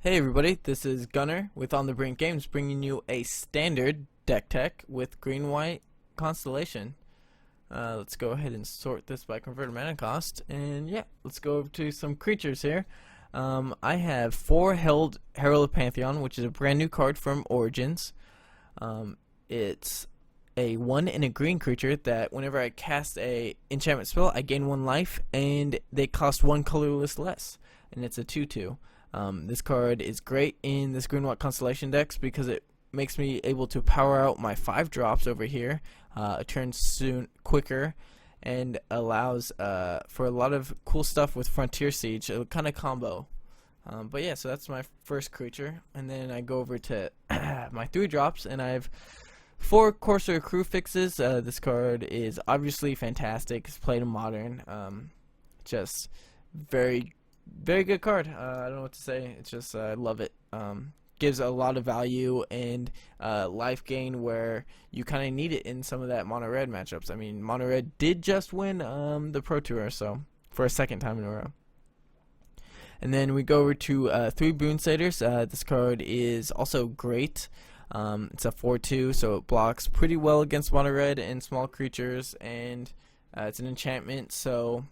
Hey everybody, this is Gunnar with On the Brink Games, bringing you a standard deck tech with green-white Constellation. Let's go ahead and sort this by converted mana cost, and yeah, let's go over to some creatures here. I have 4 Herald of Pantheon, which is a brand new card from Origins. It's a 1 and a green creature that whenever I cast a enchantment spell, I gain 1 life, and they cost 1 colorless less, and it's a 2/2. This card is great in this green-white Constellation decks because it makes me able to power out my 5 drops over here a turn quicker, and allows for a lot of cool stuff with Frontier Siege, a kind of combo. But yeah, so that's my first creature, and then I go over to my 3 drops, and I have 4 Corsair Crew Fixes. This card is obviously fantastic. It's played in Modern. Just very good card. I don't know what to say. It's just I love it. Gives a lot of value and life gain where you kind of need it in some of that mono red matchups. I mean, mono red did just win the Pro Tour, so for a second time in a row. And then we go over to 3 Boon Satyrs. This card is also great. It's a 4/2, so it blocks pretty well against mono red and small creatures, and it's an enchantment, so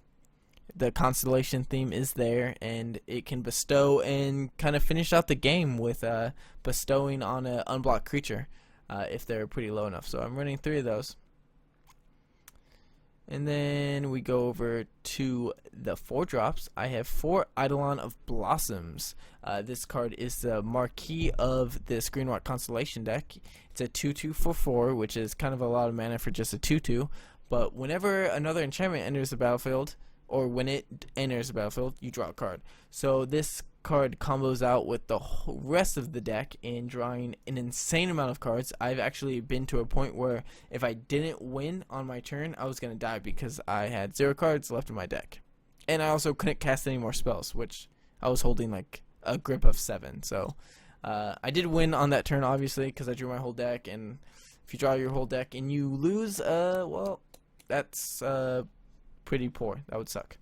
the Constellation theme is there, and it can bestow and kind of finish out the game with bestowing on an unblocked creature if they're pretty low enough. So I'm running 3 of those. And then we go over to the 4 drops. I have 4 Eidolon of Blossoms. This card is the marquee of this green-white Constellation deck. It's a 2/2 for 4, which is kind of a lot of mana for just a 2/2. But whenever another enchantment enters the battlefield, or when it enters the battlefield, you draw a card. So this card combos out with the whole rest of the deck in drawing an insane amount of cards. I've actually been to a point where if I didn't win on my turn, I was going to die because I had 0 cards left in my deck. And I also couldn't cast any more spells, which I was holding like a grip of 7. So I did win on that turn, obviously, because I drew my whole deck. And if you draw your whole deck and you lose, well, that's pretty poor. That would suck.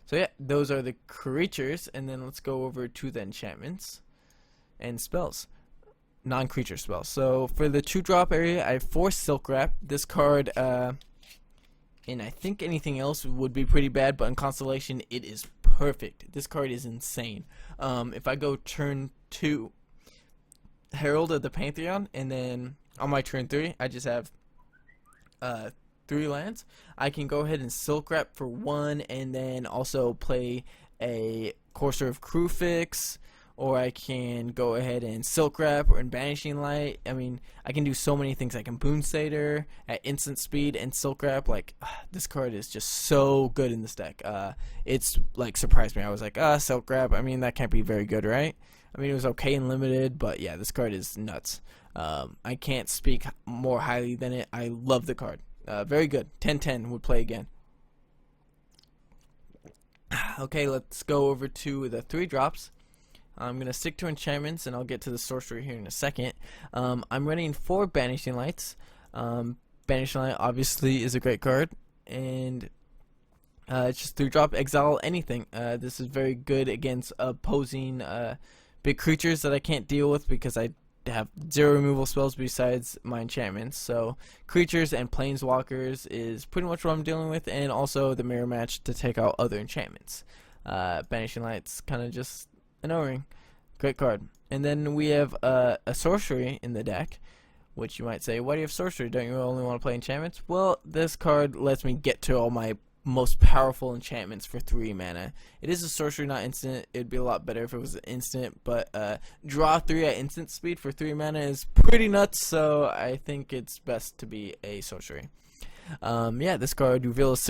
So yeah, those are the creatures, and then let's go over to the enchantments and spells, non-creature spells. So for the 2-drop area, I have 4 Silk Wrap. This card, and I think anything else would be pretty bad, but in Constellation, it is perfect. This card is insane. If I go turn 2, Herald of the Pantheon, and then on my turn 3, I just have 3 lands, I can go ahead and Silk Wrap for 1, and then also play a Corsair of Crew Fix, or I can go ahead and Silk Wrap or in Banishing Light. I mean, I can do so many things. I can Boon Satyr at instant speed and Silk Wrap. Like, this card is just so good in this deck. It's like surprised me. I was like, Silk Wrap, I mean, that can't be very good, right? I mean, it was okay in limited, but yeah, this card is nuts. I can't speak more highly than it. I love the card. Very good. 10/10 would play again. Okay, let's go over to the 3 drops. I'm going to stick to enchantments, and I'll get to the sorcery here in a second. I'm running 4 Banishing Lights. Banishing Light obviously is a great card, and it's just 3-drop, exile anything. This is very good against opposing big creatures that I can't deal with because I have 0 removal spells besides my enchantments. So creatures and planeswalkers is pretty much what I'm dealing with, and also the mirror match to take out other enchantments. Banishing Light's kind of just an O-ring. Great card. And then we have a sorcery in the deck, which you might say, why do you have sorcery? Don't you only want to play enchantments? Well, this card lets me get to all my most powerful enchantments for 3 mana. It is a sorcery, not instant. It'd be a lot better if it was instant, but draw 3 at instant speed for 3 mana is pretty nuts, so I think it's best to be a sorcery. Yeah, this card reveals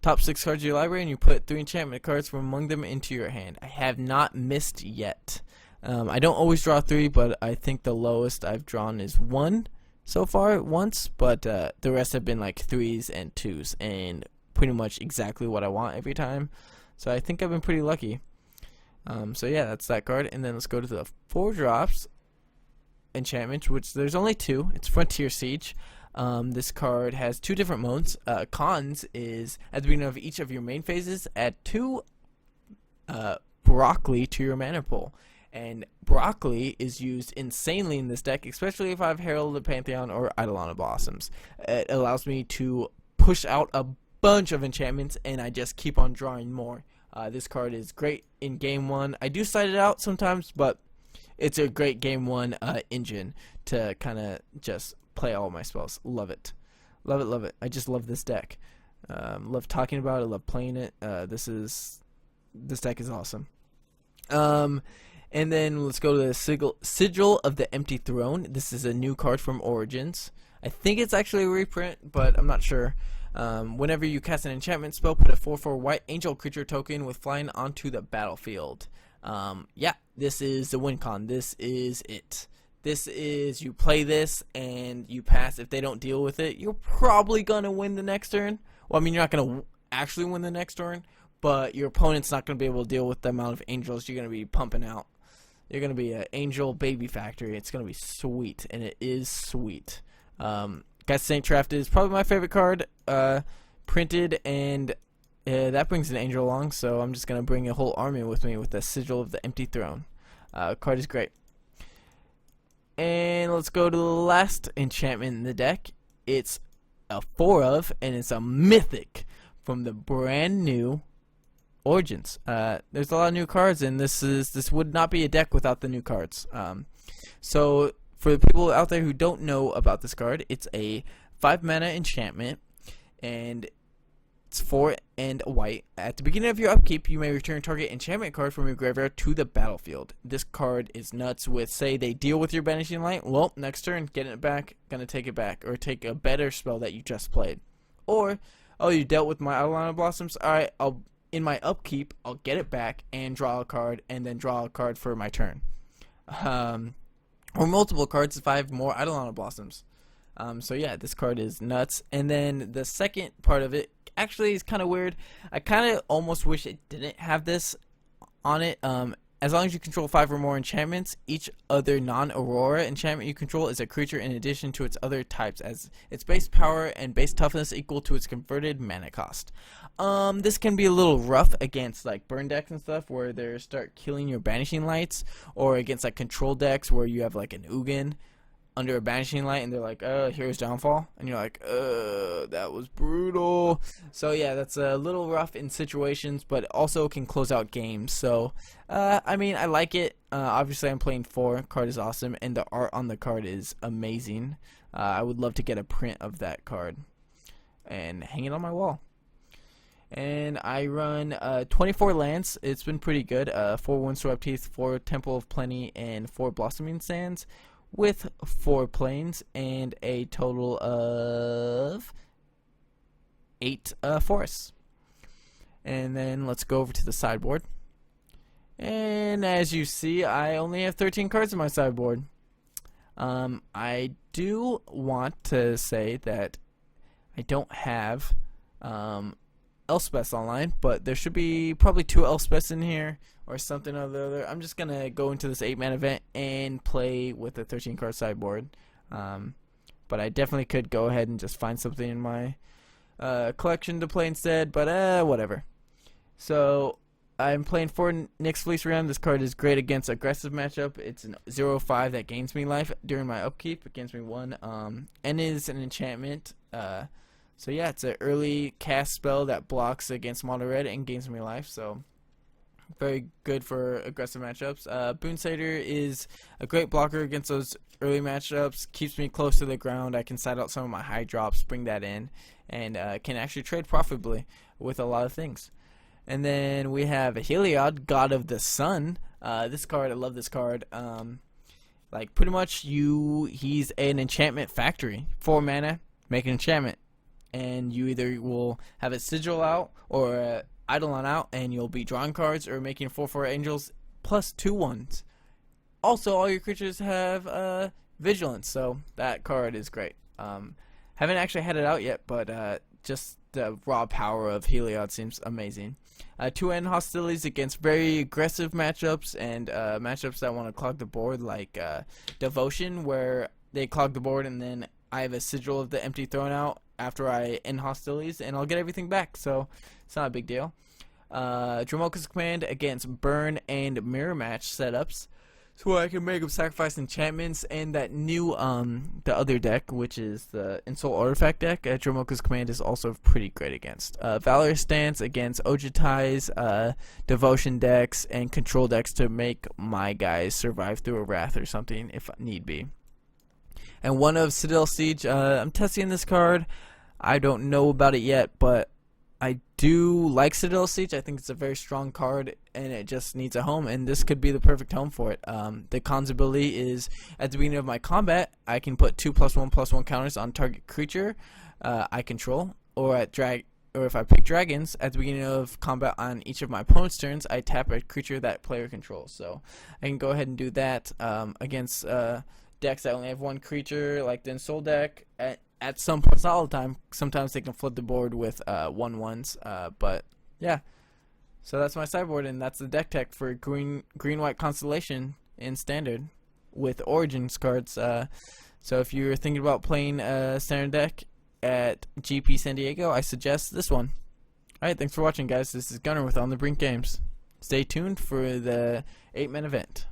top 6 cards of your library, and you put 3 enchantment cards from among them into your hand. I have not missed yet. I don't always draw 3, but I think the lowest I've drawn is 1 so far, once, but the rest have been like 3s and 2s, and pretty much exactly what I want every time. So I think I've been pretty lucky. So yeah, that's that card. And then let's go to the 4 drops enchantment, which there's only 2. It's Frontier Siege. This card has 2 different modes. Cons is at the beginning of each of your main phases, add 2 Broccoli to your mana pool. And Broccoli is used insanely in this deck, especially if I have Herald of the Pantheon or Eidolon of Blossoms. It allows me to push out a bunch of enchantments, and I just keep on drawing more. This card is great in game 1. I do side it out sometimes, but it's a great game 1 engine to kind of just play all my spells. Love it. Love it, love it. I just love this deck. Love talking about it, love playing it. This deck is awesome. And then let's go to the Sigil of the Empty Throne. This is a new card from Origins. I think it's actually a reprint, but I'm not sure. Whenever you cast an enchantment spell, put a 4/4 white angel creature token with flying onto the battlefield. Yeah, this is the win con. This is it. This is, you play this and you pass. If they don't deal with it, you're probably going to win the next turn. Well, I mean, you're not going to actually win the next turn, but your opponent's not going to be able to deal with the amount of angels you're going to be pumping out. You're going to be an angel baby factory. It's going to be sweet, and it is sweet. Guys, Saint Traft is probably my favorite card printed, and that brings an angel along, so I'm just going to bring a whole army with me with the Sigil of the Empty Throne. Card is great. And let's go to the last enchantment in the deck. It's a 4 of, and it's a mythic from the brand new Origins. There's a lot of new cards, and this would not be a deck without the new cards. So for the people out there who don't know about this card, it's a 5 mana enchantment, and it's 4 and white. At the beginning of your upkeep, you may return target enchantment card from your graveyard to the battlefield. This card is nuts with, say, they deal with your Banishing Light. Well, next turn, getting it back, gonna take it back, or take a better spell that you just played. Or, oh, you dealt with my Eidolon of Blossoms. Alright, in my upkeep, I'll get it back and draw a card, and then draw a card for my turn. Or multiple cards if I have more Eidolon of Blossoms. So yeah, this card is nuts. And then the second part of it actually is kind of weird. I kind of almost wish it didn't have this on it. As long as you control 5 or more enchantments, each other non-Aurora enchantment you control is a creature in addition to its other types, as its base power and base toughness equal to its converted mana cost. This can be a little rough against like burn decks and stuff where they start killing your Banishing Lights, or against like control decks where you have like an Ugin under a Banishing Light and they're like, here's Downfall, and you're like, that was brutal. So yeah, that's a little rough in situations, but also can close out games. So I mean, I like it. Obviously I'm playing 4. Card is awesome, and the art on the card is amazing. I would love to get a print of that card and hang it on my wall. And I run 24 lands. It's been pretty good. 4 Windswept Heath, 4 Temple of Plenty, and 4 Blossoming Sands, with 4 plains and a total of 8 forests. And then let's go over to the sideboard. And as you see, I only have 13 cards in my sideboard. I do want to say that I don't have Elspeths online, but there should be probably 2 Elspeths in here or something or the other. I'm just gonna go into this 8-man event and play with a 13 card sideboard, but I definitely could go ahead and just find something in my collection to play instead, but whatever. So I'm playing 4 Nyx Fleece Ram. This card is great against aggressive matchup. It's an 0/5 that gains me life during my upkeep. It gains me 1, and is an enchantment. So yeah, it's an early cast spell that blocks against mono red and gains me life, so very good for aggressive matchups. Boon Satyr is a great blocker against those early matchups, keeps me close to the ground. I can side out some of my high drops, bring that in, and can actually trade profitably with a lot of things. And then we have Heliod, God of the Sun. This card, I love this card. Like pretty much he's an enchantment factory. 4 mana, make an enchantment. And you either will have a Sigil out or Eidolon out, and you'll be drawing cards or making 4/4 angels plus 2 ones. Also, all your creatures have vigilance, so that card is great. Haven't actually had it out yet, but just the raw power of Heliod seems amazing. 2-end hostilities against very aggressive matchups and matchups that want to clog the board, like Devotion, where they clog the board and then I have a Sigil of the Empty Throne out after I end hostilities, and I'll get everything back, so it's not a big deal. Dromoka's Command against Burn and Mirror Match setups. So I can make them sacrifice enchantments, and that new the other deck, which is the Insult Artifact deck, Dromoka's Command is also pretty great against. Valorous Stance against Ojutai's Devotion decks and Control decks to make my guys survive through a Wrath or something if need be. And one of Citadel Siege, I'm testing this card. I don't know about it yet, but I do like Citadel Siege. I think it's a very strong card, and it just needs a home, and this could be the perfect home for it. The Con's ability is, at the beginning of my combat, I can put 2+1/+1 counters on target creature I control, or if I pick dragons, at the beginning of combat on each of my opponent's turns, I tap a creature that player controls. So I can go ahead and do that against decks that only have one creature, like the Ensoul deck. At some points, not all the time. Sometimes they can flood the board with 1/1s, but yeah. So that's my sideboard, and that's the deck tech for green-white Constellation in Standard with Origins cards. So if you're thinking about playing a Standard deck at GP San Diego, I suggest this one. Alright, thanks for watching, guys. This is Gunnar with On the Brink Games. Stay tuned for the 8-man event.